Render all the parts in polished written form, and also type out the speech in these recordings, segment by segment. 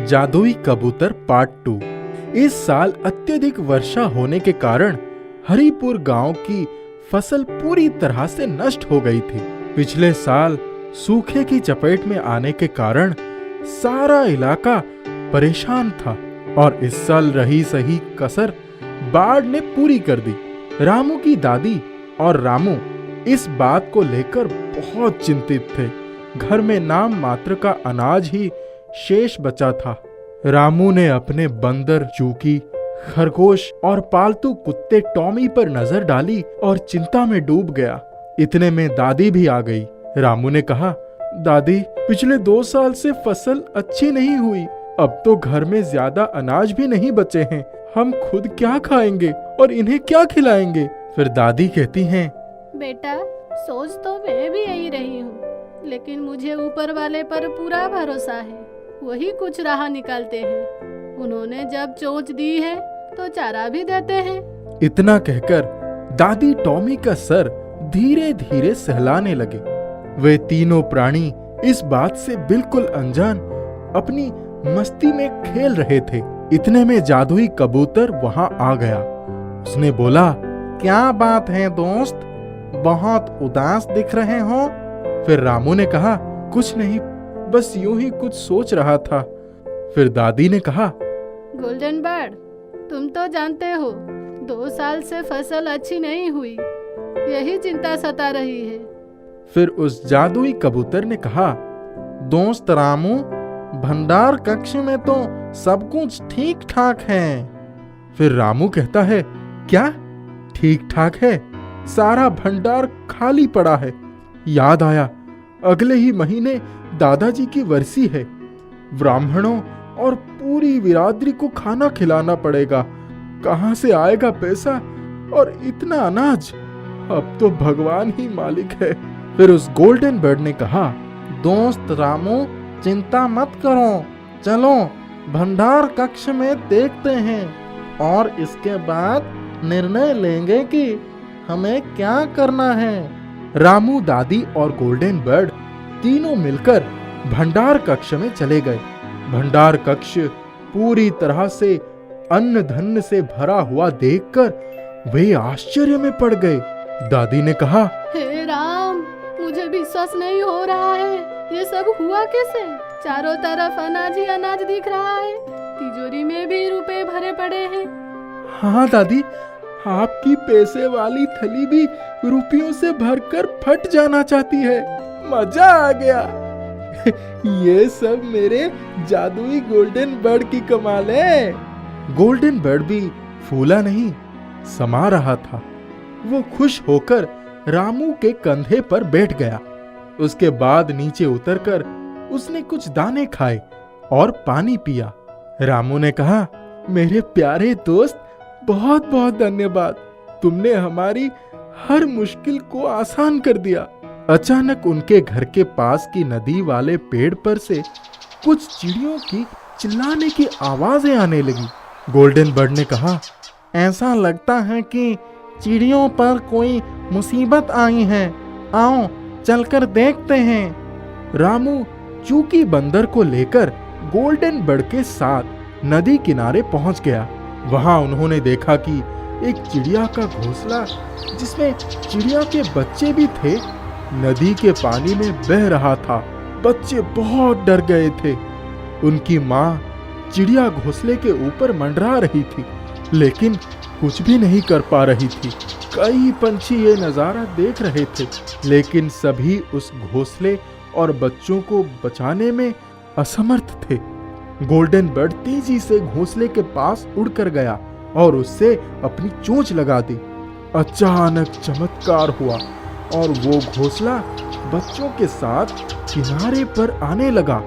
जादुई कबूतर पार्ट 2। इस साल अत्यधिक वर्षा होने के कारण हरिपुर गांव की फसल पूरी तरह से नष्ट हो गई थी। पिछले साल सूखे की चपेट में आने के कारण सारा इलाका परेशान था और इस साल रही सही कसर बाढ़ ने पूरी कर दी। रामू की दादी और रामू इस बात को लेकर बहुत चिंतित थे। घर में नाम मात्र का अनाज ही शेष बचा था। रामू ने अपने बंदर चूकी, खरगोश और पालतू कुत्ते टॉमी पर नजर डाली और चिंता में डूब गया। इतने में दादी भी आ गई। रामू ने कहा, दादी, पिछले 2 साल से फसल अच्छी नहीं हुई। अब तो घर में ज्यादा अनाज भी नहीं बचे हैं। हम खुद क्या खाएंगे और इन्हें क्या खिलाएंगे? फिर दादी कहती हैं, बेटा, सोच तो मैं भी यही रही हूँ, लेकिन मुझे ऊपर वाले पर पूरा भरोसा है। वही कुछ राह निकालते हैं। उन्होंने जब चोंच दी है तो चारा भी देते हैं। इतना कहकर दादी टॉमी का सर धीरे धीरे सहलाने लगे। वे तीनों प्राणी इस बात से बिल्कुल अनजान अपनी मस्ती में खेल रहे थे। इतने में जादुई कबूतर वहां आ गया। उसने बोला, क्या बात है दोस्त, बहुत उदास दिख रहे हो? फिर रामू ने कहा, कुछ नहीं, बस यूं ही कुछ सोच रहा था। फिर दादी ने कहा, गोल्डन बर्ड, तुम तो जानते हो 2 साल से फसल अच्छी नहीं हुई, यही चिंता सता रही है। फिर उस जादुई कबूतर ने कहा, दोस्त रामू, भंडार कक्ष में तो सब कुछ ठीक ठाक है। फिर रामू कहता है, क्या ठीक ठाक है? सारा भंडार खाली पड़ा है। याद आया, अगले ही महीने दादाजी की वर्सी है। ब्राह्मणों और पूरी बिरादरी को खाना खिलाना पड़ेगा। कहां से आएगा पैसा और इतना अनाज? अब तो भगवान ही मालिक है। फिर उस गोल्डन बर्ड ने कहा, दोस्त रामू, चिंता मत करो, चलो भंडार कक्ष में देखते हैं और इसके बाद निर्णय लेंगे कि हमें क्या करना है। रामू, दादी और गोल्डन बर्ड तीनों मिलकर भंडार कक्ष में चले गए। भंडार कक्ष पूरी तरह से अन्न धन से भरा हुआ देखकर वे आश्चर्य में पड़ गए। दादी ने कहा, हे राम, मुझे विश्वास नहीं हो रहा है। ये सब हुआ कैसे? चारों तरफ अनाज ही अनाज दिख रहा है। तिजोरी में भी रुपए भरे पड़े हैं। हाँ दादी, आपकी पैसे वाली थैली भी रुपयों से भरकर फट जाना चाहती है। मजा आ गया। ये सब मेरे जादुई गोल्डन बर्ड की कमाल है। गोल्डन बर्ड भी फूला नहीं, समा रहा था। वो खुश होकर रामू के कंधे पर बैठ गया। उसके बाद नीचे उतरकर उसने कुछ दाने खाए और पानी पिया। रामू ने कहा, मेरे प्यारे दोस्त, बहुत बहुत धन्यवाद। तुमने हमारी हर मुश्किल को आसान कर दिया। अचानक उनके घर के पास की नदी वाले पेड़ पर से कुछ चिड़ियों की चिल्लाने की आवाजें आने लगी। गोल्डन बर्ड ने कहा, ऐसा लगता है कि चिड़ियों पर कोई मुसीबत आई है। आओ चलकर देखते हैं। रामू चूकी बंदर को लेकर गोल्डन बर्ड के साथ नदी किनारे पहुंच गया। वहां उन्होंने देखा कि एक चिड़िया का घोंसला, जिसमें चिड़िया के बच्चे भी थे, नदी के पानी में बह रहा था। बच्चे बहुत डर गए थे। उनकी माँ चिड़िया घोंसले के ऊपर मंडरा रही थी, लेकिन कुछ भी नहीं कर पा रही थी। कई पंछी ये नजारा देख रहे थे, लेकिन सभी उस घोंसले और बच्चों को बचाने में असमर्थ थे। गोल्डन बर्ड तेजी से घोंसले के पास उड़कर गया और उससे अपनी चोंच लगा दी। अचानक चमत्कार हुआ और वो घोंसला बच्चों के साथ किनारे पर आने लगा।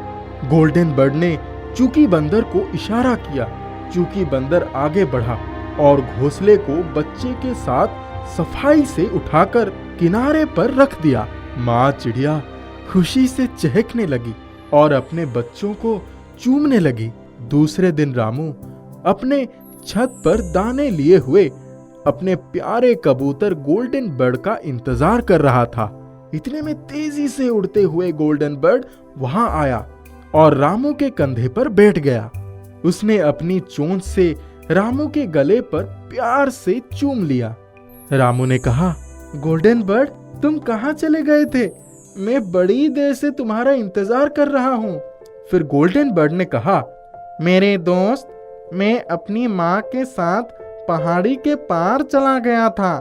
गोल्डन बर्ड ने चूकी बंदर को इशारा किया। चूकी बंदर आगे बढ़ा और घोंसले को बच्चे के साथ सफाई से उठाकर किनारे पर रख दिया। माँ चिड़िया खुशी से चहकने लगी और अपने बच्चों को चूमने लगी। दूसरे दिन रामू अपने छत पर दाने लिए हुए अपने प्यारे कबूतर गोल्डन बर्ड का इंतजार कर रहा था। इतने में तेजी से उड़ते हुए गोल्डन बर्ड वहां आया और रामू के कंधे पर बैठ गया। उसने अपनी चोंच से रामू के गले पर प्यार से चूम लिया। रामू ने कहा, गोल्डन बर्ड, तुम कहाँ चले गए थे? मैं बड़ी देर से तुम्हारा इंतजार कर रहा हूँ। फिर गोल्डन बर्ड ने कहा, मेरे दोस्त, मैं अपनी माँ के साथ पहाड़ी के पार चला गया था।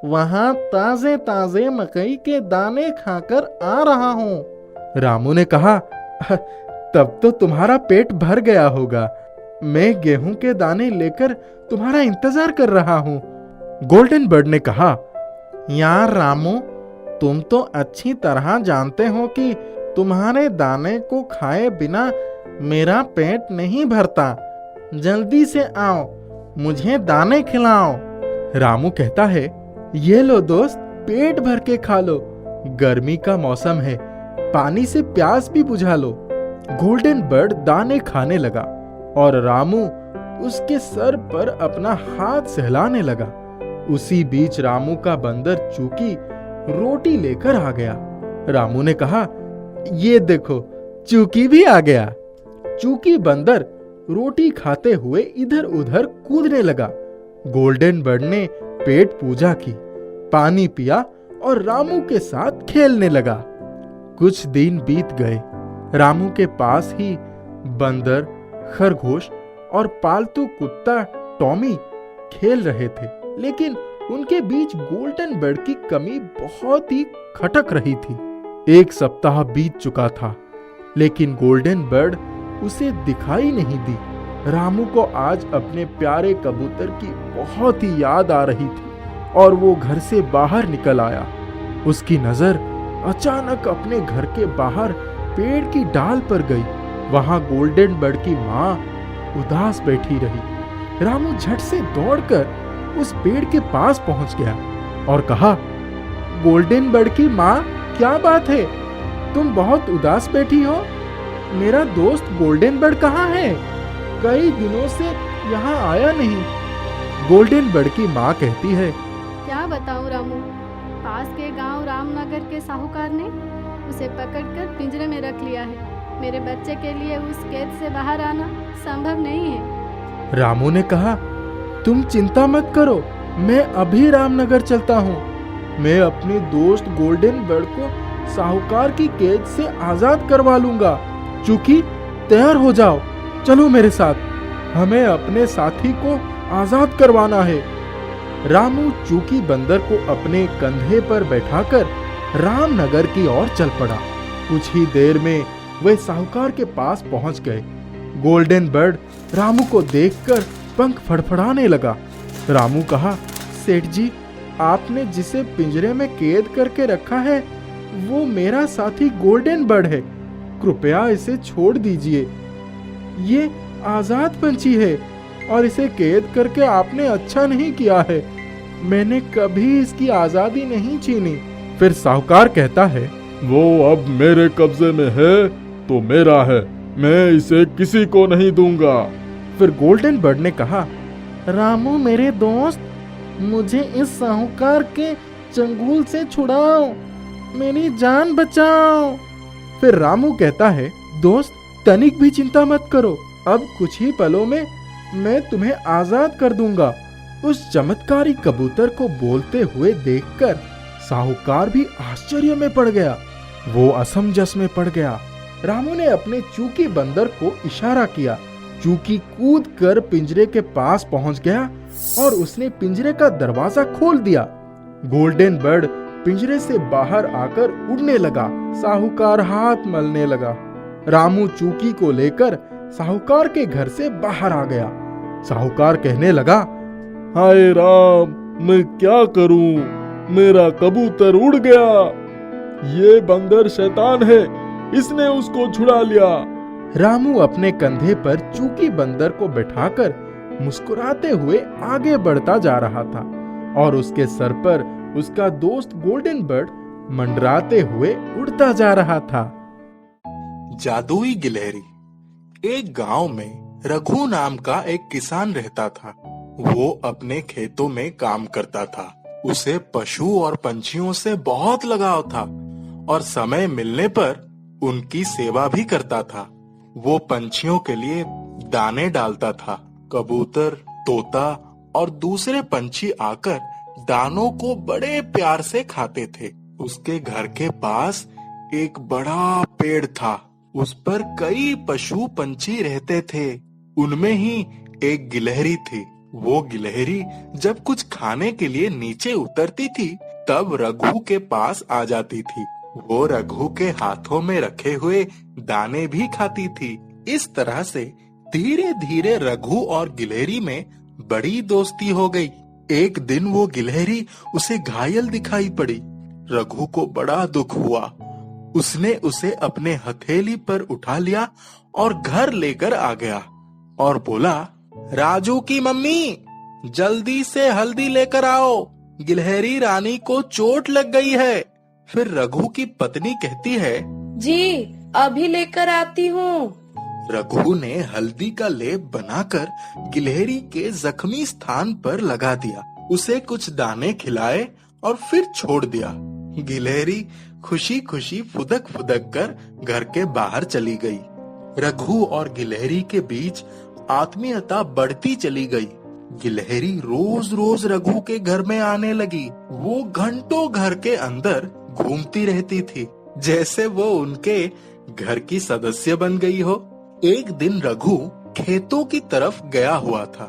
वहाँ ताजे ताजे मकई के दाने खाकर आ रहा हूँ। रामू ने कहा, तब तो तुम्हारा पेट भर गया होगा। मैं गेहूं के दाने लेकर तुम्हारा इंतजार कर रहा हूँ। गोल्डन बर्ड ने कहा, यार रामू, तुम तो अच्छी तरह जानते हो कि तुम्हारे दाने को खाए बिना मेरा पेट नहीं भरता। जल्दी से आओ, मुझे दाने खिलाओ। रामू कहता है, ये लो दोस्त, पेट भर के खा लो। गर्मी का मौसम है, पानी से प्यास भी बुझा लो। गोल्डन बर्ड दाने खाने लगा और रामू उसके सर पर अपना हाथ सहलाने लगा। उसी बीच रामू का बंदर चूकी रोटी लेकर आ गया। रामू ने कहा, ये देखो, चूकी भी आ गया। चूकी बंदर रोटी खाते हुए इधर उधर कूदने लगा। गोल्डन बर्ड ने पेट पूजा की, पानी पिया और रामू के साथ खेलने लगा। कुछ दिन बीत गए। रामू के पास ही बंदर, खरगोश और पालतू कुत्ता टॉमी खेल रहे थे, लेकिन उनके बीच गोल्डन बर्ड की कमी बहुत ही खटक रही थी। एक सप्ताह बीत चुका था, लेकिन गोल्डन बर्ड उसे दिखाई नहीं दी। रामू को आज अपने प्यारे कबूतर की बहुत ही याद आ रही थी और वो घर से बाहर निकल आया। उसकी नजर अचानक अपने घर के बाहर पेड़ की डाल पर गई। वहां गोल्डन बर्ड की माँ उदास बैठी रही। रामू झट से दौड़कर उस पेड़ के पास पहुंच गया और कहा, गोल्डन बर्ड की माँ, क्या बात है? तुम बहुत उदास बैठी हो। मेरा दोस्त गोल्डन बर्ड कहाँ है? कई दिनों से यहाँ आया नहीं। गोल्डन बर्ड की माँ कहती है, क्या बताऊं रामू, पास के गांव रामनगर के साहूकार ने उसे पकड़कर पिंजरे में रख लिया है। मेरे बच्चे के लिए उस कैद से बाहर आना संभव नहीं है। रामू ने कहा, तुम चिंता मत करो, मैं अभी रामनगर चलता हूँ। मैं अपने दोस्त गोल्डन बर्ड को साहूकार की कैद से आजाद करवा लूंगा। चूकी, तैयार हो जाओ, चलो मेरे साथ, हमें अपने साथी को आजाद करवाना है। रामू चूकी बंदर को अपने कंधे पर बैठाकर रामनगर की ओर चल पड़ा। कुछ ही देर में वे साहूकार के पास पहुंच गए। गोल्डन बर्ड रामू को देखकर पंख फड़फड़ाने लगा। रामू कहा, सेठ जी, आपने जिसे पिंजरे में कैद करके रखा है वो मेरा साथी गोल्डन बर्ड है। कृपया इसे छोड़ दीजिए। ये आजाद पंछी है और इसे कैद करके आपने अच्छा नहीं किया है। मैंने कभी इसकी आजादी नहीं छीनी। फिर साहूकार कहता है, वो अब मेरे कब्जे में है तो मेरा है, मैं इसे किसी को नहीं दूंगा। फिर गोल्डन बर्ड ने कहा, रामू मेरे दोस्त, मुझे इस साहूकार के चंगुल से छुड़ाओ, मेरी जान बचाओ। फिर रामू कहता है, दोस्त, तनिक भी चिंता मत करो, अब कुछ ही पलों में मैं तुम्हें आजाद कर दूंगा। उस चमत्कारी कबूतर को बोलते हुए देखकर साहूकार भी आश्चर्य में पड़ गया। वो असमंजस में पड़ गया। रामू ने अपने चूकी बंदर को इशारा किया। चूकी कूद कर पिंजरे के पास पहुंच गया और उसने पिंजरे का दरवाजा खोल दिया। गोल्डन बर्ड पिंजरे से बाहर आकर उड़ने लगा। साहूकार हाथ मलने लगा। रामू चूकी को लेकर साहूकार के घर से बाहर आ गया। साहूकार कहने लगा, हाय राम, मैं क्या करूं? मेरा कबूतर उड़ गया। ये बंदर शैतान है, इसने उसको छुड़ा लिया। रामू अपने कंधे पर चूकी बंदर को बैठाकर मुस्कुराते हुए आगे बढ़ता जा रहा था और उसके सर पर उसका दोस्त गोल्डन बर्ड मंडराते हुए उड़ता जा रहा था। जादुई गिलहरी। एक गांव में रघु नाम का एक किसान रहता था। वो अपने खेतों में काम करता था। उसे पशु और पंछियों से बहुत लगाव था और समय मिलने पर उनकी सेवा भी करता था। वो पंछियों के लिए दाने डालता था। कबूतर, तोता और दूसरे पंछी आकर दानों को बड़े प्यार से खाते थे। उसके घर के पास एक बड़ा पेड़ था। उस पर कई पशु पंछी रहते थे। उनमें ही एक गिलहरी थी। वो गिलहरी जब कुछ खाने के लिए नीचे उतरती थी तब रघु के पास आ जाती थी। वो रघु के हाथों में रखे हुए दाने भी खाती थी। इस तरह से धीरे धीरे रघु और गिलहरी में बड़ी दोस्ती हो गई। एक दिन वो गिलहरी उसे घायल दिखाई पड़ी। रघु को बड़ा दुख हुआ। उसने उसे अपने हथेली पर उठा लिया और घर लेकर आ गया और बोला, राजू की मम्मी, जल्दी से हल्दी लेकर आओ, गिलहरी रानी को चोट लग गई है। फिर रघु की पत्नी कहती है, जी अभी लेकर आती हूँ। रघु ने हल्दी का लेप बनाकर गिलहरी के जख्मी स्थान पर लगा दिया। उसे कुछ दाने खिलाए और फिर छोड़ दिया। गिलहरी खुशी खुशी फुदक फुदक कर घर के बाहर चली गई। रघु और गिलहरी के बीच आत्मीयता बढ़ती चली गई। गिलहरी रोज रोज रघु के घर में आने लगी। वो घंटों घर के अंदर घूमती रहती थी, जैसे वो उनके घर की सदस्य बन गई हो। एक दिन रघु खेतों की तरफ गया हुआ था।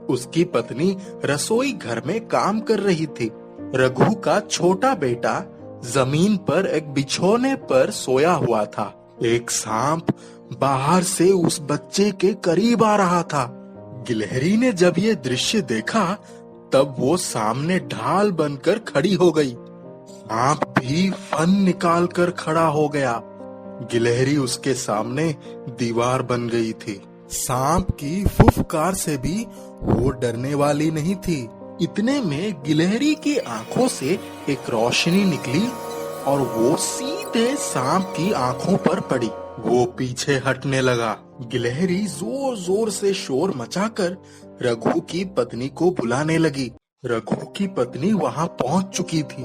उसकी पत्नी रसोई घर में काम कर रही थी। रघु का छोटा बेटा जमीन पर एक बिछौने पर सोया हुआ था। एक सांप बाहर से उस बच्चे के करीब आ रहा था। गिलहरी ने जब ये दृश्य देखा तब वो सामने ढाल बनकर खड़ी हो गई। सांप भी फन निकाल कर खड़ा हो गया। गिलहरी उसके सामने दीवार बन गई थी। सांप की फुफकार से भी वो डरने वाली नहीं थी। इतने में गिलहरी की आंखों से एक रोशनी निकली और वो सीधे सांप की आंखों पर पड़ी। वो पीछे हटने लगा। गिलहरी जोर जोर से शोर मचाकर रघु की पत्नी को बुलाने लगी। रघु की पत्नी वहां पहुंच चुकी थी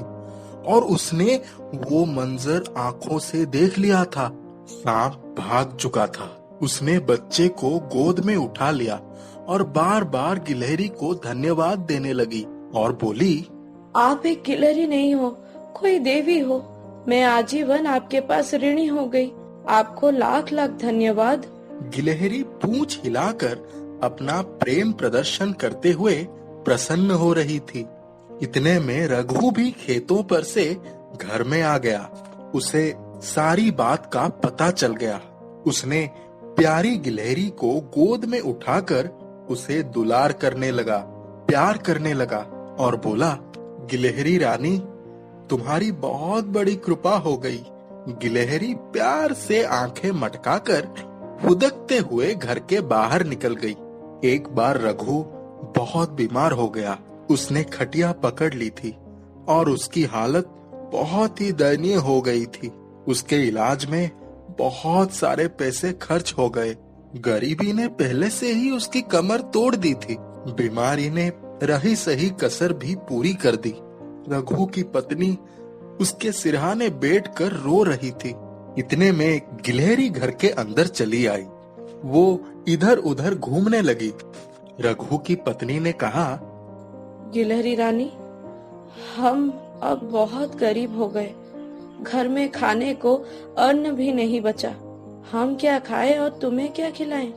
और उसने वो मंजर आंखों से देख लिया था। सांप भाग चुका था। उसने बच्चे को गोद में उठा लिया और बार बार गिलहरी को धन्यवाद देने लगी और बोली, आप एक गिलहरी नहीं हो, कोई देवी हो। मैं आजीवन आपके पास ऋणी हो गई। आपको लाख लाख धन्यवाद। गिलहरी पूंछ हिलाकर अपना प्रेम प्रदर्शन करते हुए प्रसन्न हो रही थी। इतने में रघु भी खेतों पर से घर में आ गया। उसे सारी बात का पता चल गया। उसने प्यारी गिलहरी को गोद में उठाकर उसे दुलार करने लगा, प्यार करने लगा और बोला, गिलहरी रानी, तुम्हारी बहुत बड़ी कृपा हो गई। गिलहरी प्यार से आंखें मटकाकर फुदकते हुए घर के बाहर निकल गई। एक बार रघु बहुत बीमार हो गया। उसने खटिया पकड़ ली थी और उसकी हालत बहुत ही दयनीय हो गई थी। उसके इलाज में बहुत सारे पैसे खर्च हो गए। गरीबी ने पहले से ही उसकी कमर तोड़ दी थी। बीमारी ने रही सही कसर भी पूरी कर दी। रघु की पत्नी उसके सिरहाने बैठकर रो रही थी। इतने में गिलहरी घर के अंदर चली आई। वो इधर उधर घूमने लगी। रघु की पत्नी ने कहा, गिलहरी रानी, हम अब बहुत गरीब हो गए। घर में खाने को अन्न भी नहीं बचा। हम क्या खाएं और तुम्हें क्या खिलाएं?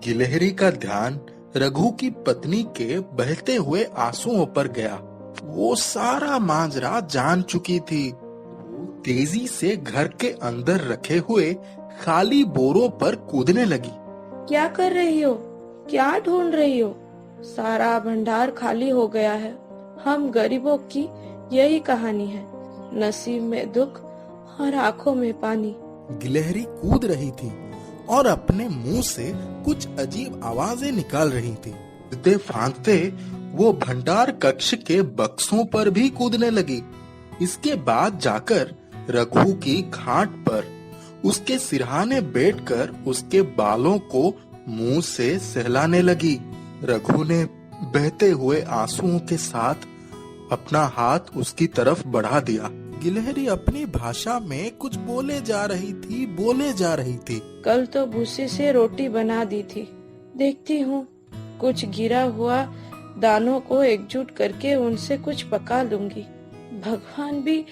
गिलहरी का ध्यान रघु की पत्नी के बहते हुए आंसुओं पर गया। वो सारा माजरा जान चुकी थी। वो तेजी से घर के अंदर रखे हुए खाली बोरों पर कूदने लगी। क्या कर रही हो? क्या ढूंढ रही हो? सारा भंडार खाली हो गया है। हम गरीबों की यही कहानी है, नसीब में दुख और आंखों में पानी। गिलहरी कूद रही थी और अपने मुंह से कुछ अजीब आवाजें निकाल रही थी। कूदते फांदते वो भंडार कक्ष के बक्सों पर भी कूदने लगी। इसके बाद जाकर रघु की खाट पर उसके सिरहाने बैठकर उसके बालों को मुंह से सहलाने लगी। रघु ने बहते हुए आंसुओं के साथ अपना हाथ उसकी तरफ बढ़ा दिया। गिलहरी अपनी भाषा में कुछ बोले जा रही थी। कल तो भूसे से रोटी बना दी थी, देखती हूँ कुछ गिरा हुआ दानों को एकजुट करके उनसे कुछ पका लूंगी। भगवान भी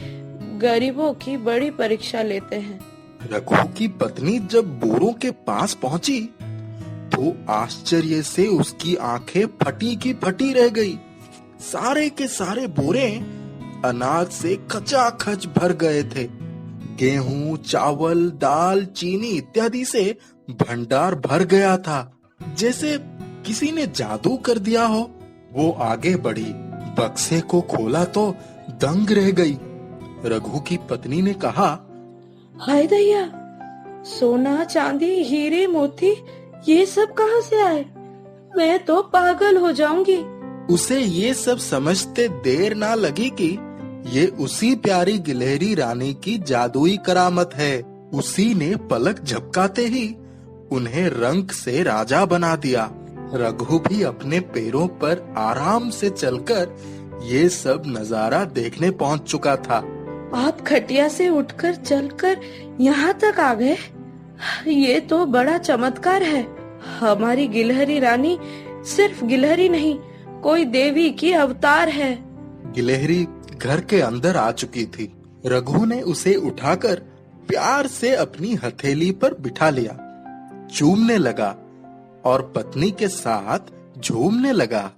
गरीबों की बड़ी परीक्षा लेते हैं। रघु की पत्नी जब बोरों के पास पहुंची तो आश्चर्य से उसकी आंखें फटी की फटी रह गई। सारे के सारे बोरे अनाज से खचाखच भर गए थे। गेहूं, चावल, दाल, चीनी इत्यादि से भंडार भर गया था, जैसे किसी ने जादू कर दिया हो। वो आगे बढ़ी, बक्से को खोला तो दंग रह गई। रघु की पत्नी ने कहा, हाय दैया, सोना, चांदी, हीरे, मोती ये सब कहाँ से आए? मैं तो पागल हो जाऊंगी। उसे ये सब समझते देर ना लगी कि ये उसी प्यारी गिलहरी रानी की जादुई करामत है। उसी ने पलक झपकाते ही उन्हें रंक से राजा बना दिया। रघु भी अपने पैरों पर आराम से चलकर ये सब नजारा देखने पहुंच चुका था। आप खटिया से उठकर चलकर यहाँ तक आ गए? ये तो बड़ा चमत्कार है। हमारी गिलहरी रानी सिर्फ गिलहरी नहीं, कोई देवी की अवतार है। गिलहरी घर के अंदर आ चुकी थी। रघु ने उसे उठाकर प्यार से अपनी हथेली पर बिठा लिया, चूमने लगा और पत्नी के साथ झूमने लगा।